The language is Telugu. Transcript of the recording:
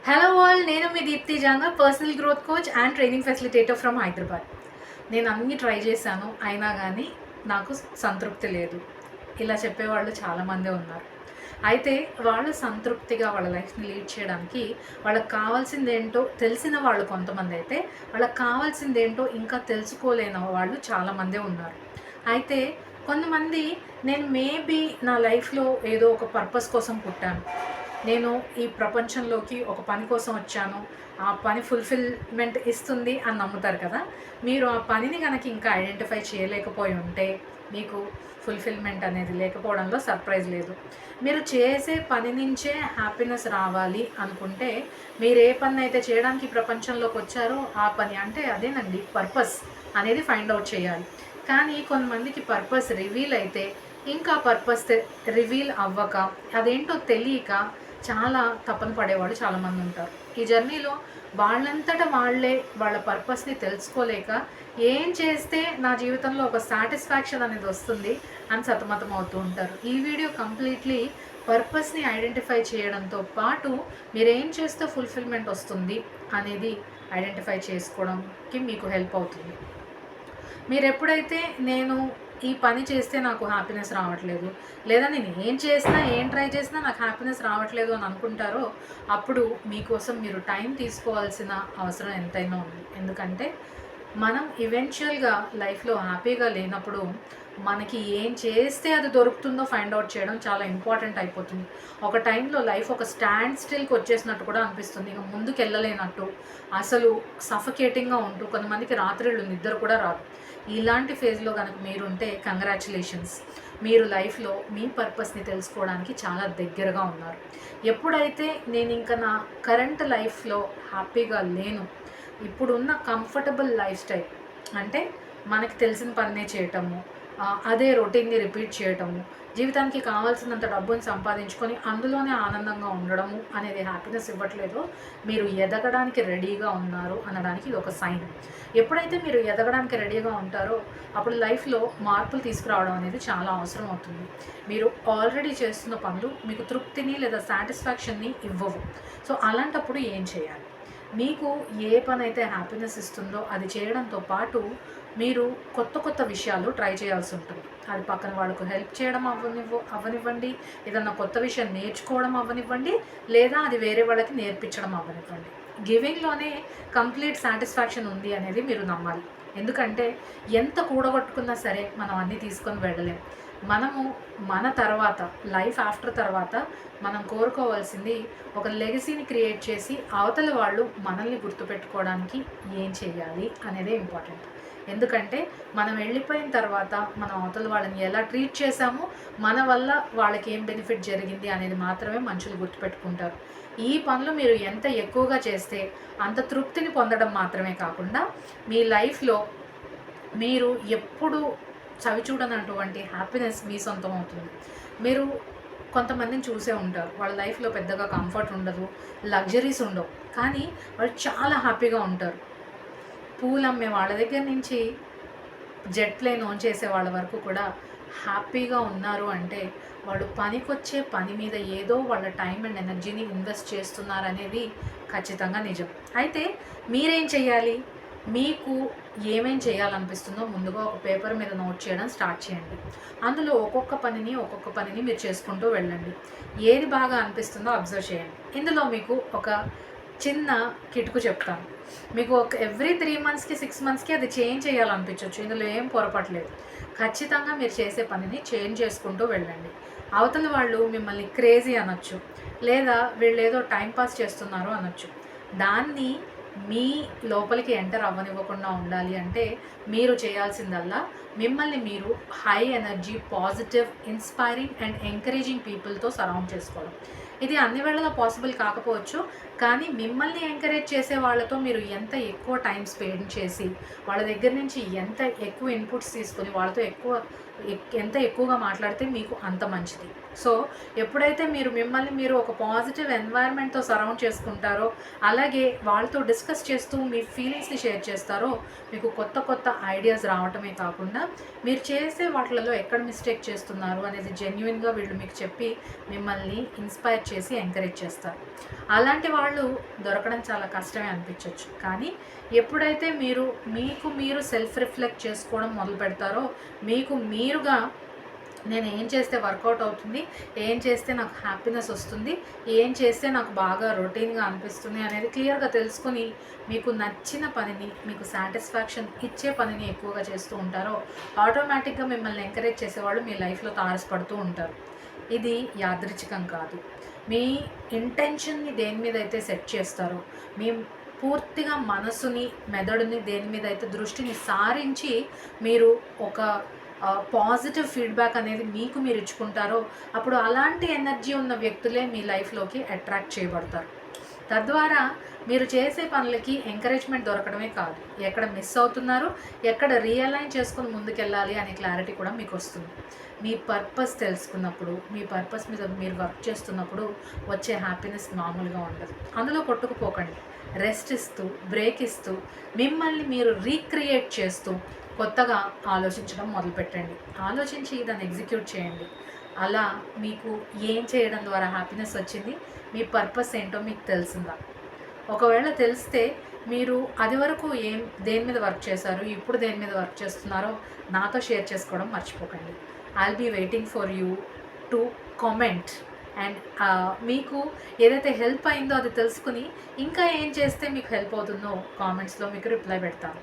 హలో ఆల్, నేను మీ Deepthi Jangar, personal growth coach and training facilitator from Hyderabad. నేను అన్నీ ట్రై చేశాను, అయినా కానీ నాకు సంతృప్తి లేదు. ఇలా చెప్పేవాళ్ళు చాలామందే ఉన్నారు. అయితే వాళ్ళు సంతృప్తిగా వాళ్ళ లైఫ్ని లీడ్ చేయడానికి వాళ్ళకి కావాల్సిందేంటో తెలిసిన వాళ్ళు కొంతమంది అయితే, వాళ్ళకి కావాల్సిందేంటో ఇంకా తెలుసుకోలేని వాళ్ళు చాలామందే ఉన్నారు. అయితే కొంతమంది నేను మేబీ నా లైఫ్లో ఏదో ఒక పర్పస్ కోసం పుట్టాను, నేను ఈ ప్రపంచంలోకి ఒక పని కోసం వచ్చాను, ఆ పని ఫుల్ఫిల్మెంట్ ఇస్తుంది అని నమ్ముతారు కదా. మీరు ఆ పనిని కనుక ఇంకా ఐడెంటిఫై చేయలేకపోయి ఉంటే మీకు ఫుల్ఫిల్మెంట్ అనేది లేకపోవడంలో సర్ప్రైజ్ లేదు. మీరు చేసే పని నుంచే హ్యాపీనెస్ రావాలి అనుకుంటే మీరు ఏ పని అయితే చేయడానికి ప్రపంచంలోకి వచ్చారో ఆ పని అంటే అదేనండి పర్పస్ అనేది ఫైండ్ అవుట్ చేయాలి. కానీ కొంతమందికి పర్పస్ రివీల్ అయితే ఇంకా పర్పస్ రివీల్ అవ్వక అదేంటో తెలియక చాలా తపన పడేవాళ్ళు చాలామంది ఉంటారు. ఈ జర్నీలో వాళ్ళంతట వాళ్ళే వాళ్ళ పర్పస్ని తెలుసుకోలేక ఏం చేస్తే నా జీవితంలో ఒక సాటిస్ఫాక్షన్ అనేది వస్తుంది అని సతమతం అవుతూ ఉంటారు. ఈ వీడియో కంప్లీట్లీ పర్పస్ని ఐడెంటిఫై చేయడంతో పాటు మీరేం చేస్తే ఫుల్ఫిల్మెంట్ వస్తుంది అనేది ఐడెంటిఫై చేసుకోవడానికి మీకు హెల్ప్ అవుతుంది. మీరు ఎప్పుడైతే నేను ఈ పని చేస్తే నాకు హ్యాపీనెస్ రావట్లేదు, లేదా నేను ఏం చేసినా ఏం ట్రై చేసినా నాకు హ్యాపీనెస్ రావట్లేదు అని అనుకుంటారో అప్పుడు మీకోసం మీరు టైం తీసుకోవాల్సిన అవసరం ఎంతైనా ఉంది. ఎందుకంటే మనం ఈవెన్చువల్గా లైఫ్లో హ్యాపీగా లేనప్పుడు మనకి ఏం చేస్తే అది దొరుకుతుందో ఫైండ్ అవుట్ చేయడం చాలా ఇంపార్టెంట్ అయిపోతుంది. ఒక టైంలో లైఫ్ ఒక స్టాండ్ స్టిల్కి వచ్చేసినట్టు కూడా అనిపిస్తుంది, ఇక ముందుకు వెళ్ళలేనట్టు, అసలు సఫకేటింగ్గా ఉంటూ కొంతమందికి రాత్రిళ్ళు నిద్ర కూడా రాదు. ఇలాంటి ఫేజ్లో కనుక మీరుంటే కంగ్రాచులేషన్స్, మీరు లైఫ్లో మీ పర్పస్ని తెలుసుకోవడానికి చాలా దగ్గరగా ఉన్నారు. ఎప్పుడైతే నేను ఇంకా నా కరెంట్ లైఫ్లో హ్యాపీగా లేను, ఇప్పుడున్న కంఫర్టబుల్ లైఫ్ స్టైల్ అంటే మనకి తెలిసిన పనినే చేయటము, అదే రొటీన్ని రిపీట్ చేయటము, జీవితానికి కావాల్సినంత డబ్బుని సంపాదించుకొని అందులోనే ఆనందంగా ఉండడము అనేది హ్యాపీనెస్ ఇవ్వట్లేదు, మీరు ఎదగడానికి రెడీగా ఉన్నారు అనడానికి ఇది ఒక సైన్. ఎప్పుడైతే మీరు ఎదగడానికి రెడీగా ఉంటారో అప్పుడు లైఫ్లో మార్పులు తీసుకురావడం అనేది చాలా అవసరం అవుతుంది. మీరు ఆల్రెడీ చేస్తున్న పనులు మీకు తృప్తిని లేదా సాటిస్ఫాక్షన్ని ఇవ్వవు. సో అలాంటప్పుడు ఏం చేయాలి? మీకు ఏ పని అయితే హ్యాపీనెస్ ఇస్తుందో అది చేయడంతో పాటు మీరు కొత్త కొత్త విషయాలు ట్రై చేయాల్సి ఉంటుంది. అది పక్కన వాళ్ళకు హెల్ప్ చేయడం అవ్వనివ్వండి, ఏదన్నా కొత్త విషయం నేర్చుకోవడం అవ్వనివ్వండి, లేదా అది వేరే వాళ్ళకి నేర్పించడం అవ్వనివ్వండి. గివింగ్లోనే కంప్లీట్ సాటిస్ఫాక్షన్ ఉంది అనేది మీరు నమ్మాలి. ఎందుకంటే ఎంత కూడగొట్టుకున్నా సరే మనం అన్నీ తీసుకొని వెళ్ళలేం. మనము మన తర్వాత లైఫ్ ఆఫ్టర్ తర్వాత మనం కోరుకోవాల్సింది ఒక లెగసీని క్రియేట్ చేసి అవతల వాళ్ళు మనల్ని గుర్తుపెట్టుకోవడానికి ఏం చేయాలి అనేదే ఇంపార్టెంట్. ఎందుకంటే మనం వెళ్ళిపోయిన తర్వాత మనం అవతల వాళ్ళని ఎలా ట్రీట్ చేశామో మన వల్ల వాళ్ళకి ఏం బెనిఫిట్ జరిగింది అనేది మాత్రమే మనుషులు గుర్తుపెట్టుకుంటారు. ఈ పనులు మీరు ఎంత ఎక్కువగా చేస్తే అంత తృప్తిని పొందడం మాత్రమే కాకుండా మీ లైఫ్లో మీరు ఎప్పుడు చవిచూడనటువంటి హ్యాపీనెస్ మీ సొంతం అవుతుంది. మీరు కొంతమందిని చూసే ఉంటారు, వాళ్ళ లైఫ్లో పెద్దగా కంఫర్ట్ ఉండదు, లగ్జరీస్ ఉండవు, కానీ వాళ్ళు చాలా హ్యాపీగా ఉంటారు. పూలు అమ్మే వాళ్ళ దగ్గర నుంచి జెట్ ప్లేన్ ఆన్ చేసే వాళ్ళ వరకు కూడా హ్యాపీగా ఉన్నారు అంటే వాళ్ళు పనికొచ్చే పని మీద ఏదో వాళ్ళ టైం అండ్ ఎనర్జీని ఇన్వెస్ట్ చేస్తున్నారనేది ఖచ్చితంగా నిజం. అయితే మీరేం చేయాలి? మీకు ఏమేం చేయాలనిపిస్తుందో ముందుగా ఒక పేపర్ మీద నోట్ చేయడం స్టార్ట్ చేయండి. అందులో ఒక్కొక్క పనిని మీరు చేసుకుంటూ వెళ్ళండి. ఏది బాగా అనిపిస్తుందో అబ్జర్వ్ చేయండి. ఇందులో మీకు ఒక చిన్న కిటుకు చెప్తాను. మీకు ఒక ఎవ్రీ 3 మంత్స్కి 6 మంత్స్కి అది చేంజ్ చేయాలనిపించవచ్చు, ఇందులో ఏం పొరపట్లేదు. ఖచ్చితంగా మీరు చేసే పనిని చేంజ్ చేసుకుంటూ వెళ్ళండి. అవతల వాళ్ళు మిమ్మల్ని క్రేజీ అనొచ్చు, లేదా వీళ్ళు ఏదో టైంపాస్ చేస్తున్నారు అనొచ్చు. దాన్ని మీ లోపలికి ఎంటర్ అవ్వనివ్వకుండా ఉండాలి అంటే మీరు చేయాల్సిందల్లా మిమ్మల్ని మీరు high energy, positive, inspiring and encouraging పీపుల్తో సరౌండ్ చేసుకోవడం. ఇది అన్ని వేళలా పాసిబుల్ కాకపోవచ్చు, కానీ మిమ్మల్ని ఎంకరేజ్ చేసే వాళ్ళతో మీరు ఎంత ఎక్కువ టైం స్పెండ్ చేసి వాళ్ళ దగ్గర నుంచి ఎంత ఎక్కువ ఇన్పుట్స్ తీసుకొని వాళ్ళతో ఎక్కువ ఎంత ఎక్కువగా మాట్లాడితే మీకు అంత మంచిది. సో ఎప్పుడైతే మిమ్మల్ని మీరు ఒక పాజిటివ్ ఎన్వైర్న్మెంట్తో సరౌండ్ చేసుకుంటారో, అలాగే వాళ్ళతో డిస్కస్ చేస్తూ మీ ఫీలింగ్స్ని షేర్ చేస్తారో, మీకు కొత్త కొత్త ఐడియాస్ రావటమే కాకుండా మీరు చేసే వాటిలలో ఎక్కడ మిస్టేక్ చేస్తున్నారు అనేది జెన్యున్గా వీళ్ళు మీకు చెప్పి మిమ్మల్ని ఇన్స్పైర్ చేసి ఎంకరేజ్ చేస్తారు. అలాంటి వాళ్ళు దొరకడం చాలా కష్టమే అనిపించవచ్చు, కానీ ఎప్పుడైతే మీకు మీరు సెల్ఫ్ రిఫ్లెక్ట్ చేసుకోవడం మొదలు పెడతారో, మీకు మీరుగా నేను ఏం చేస్తే వర్కౌట్ అవుతుంది, ఏం చేస్తే నాకు హ్యాపీనెస్ వస్తుంది, ఏం చేస్తే నాకు బాగా రొటీన్గా అనిపిస్తుంది అనేది క్లియర్గా తెలుసుకొని మీకు నచ్చిన పనిని, మీకు సాటిస్ఫాక్షన్ ఇచ్చే పనిని ఎక్కువగా చేస్తూ ఉంటారో, ఆటోమేటిక్గా మిమ్మల్ని ఎంకరేజ్ చేసేవాళ్ళు మీ లైఫ్లో తారసపడుతూ ఉంటారు. ఇది యాదృచ్ఛికం కాదు. మీ ఇంటెన్షన్ని దేని మీద అయితే సెట్ చేస్తారో, మీ పూర్తిగా మనసుని, మెదడుని దేని మీద అయితే దృష్టిని సారించి మీరు ఒక పాజిటివ్ ఫీడ్బ్యాక్ అనేది మీకు మీరు ఇచ్చుకుంటారో, అప్పుడు అలాంటి ఎనర్జీ ఉన్న వ్యక్తులే మీ లైఫ్లోకి అట్రాక్ట్ చేయబడతారు. తద్వారా మీరు చేసే పనులకి ఎంకరేజ్మెంట్ దొరకడమే కాదు, ఎక్కడ మిస్ అవుతున్నారు, ఎక్కడ రియలైన్ చేసుకుని ముందుకెళ్ళాలి అనే క్లారిటీ కూడా మీకు వస్తుంది. మీ పర్పస్ తెలుసుకున్నప్పుడు, మీ పర్పస్ మీద మీరు వర్క్ చేస్తున్నప్పుడు వచ్చే హ్యాపీనెస్ మామూలుగా ఉండదు. అందులో కొట్టుకుపోకండి. రెస్ట్ ఇస్తూ, బ్రేక్ ఇస్తూ, మిమ్మల్ని మీరు రీక్రియేట్ చేస్తూ కొత్తగా ఆలోచించడం మొదలుపెట్టండి. ఆలోచించి దాన్ని ఎగ్జిక్యూట్ చేయండి. అలా మీకు ఏం చేయడం ద్వారా హ్యాపీనెస్ వచ్చింది, మీ పర్పస్ ఏంటో మీకు తెలిసిందా? ఒకవేళ తెలిస్తే మీరు అది వరకు దేని మీద వర్క్ చేశారు, ఇప్పుడు దేని మీద వర్క్ చేస్తున్నారో నాతో షేర్ చేసుకోవడం మర్చిపోకండి. I'll be waiting for you to comment. And మీకు ఏదైతే హెల్ప్ అయిందో అది తెలుసుకుని ఇంకా ఏం చేస్తే మీకు హెల్ప్ అవుతుందో కామెంట్స్లో మీకు రిప్లై పెడతాను.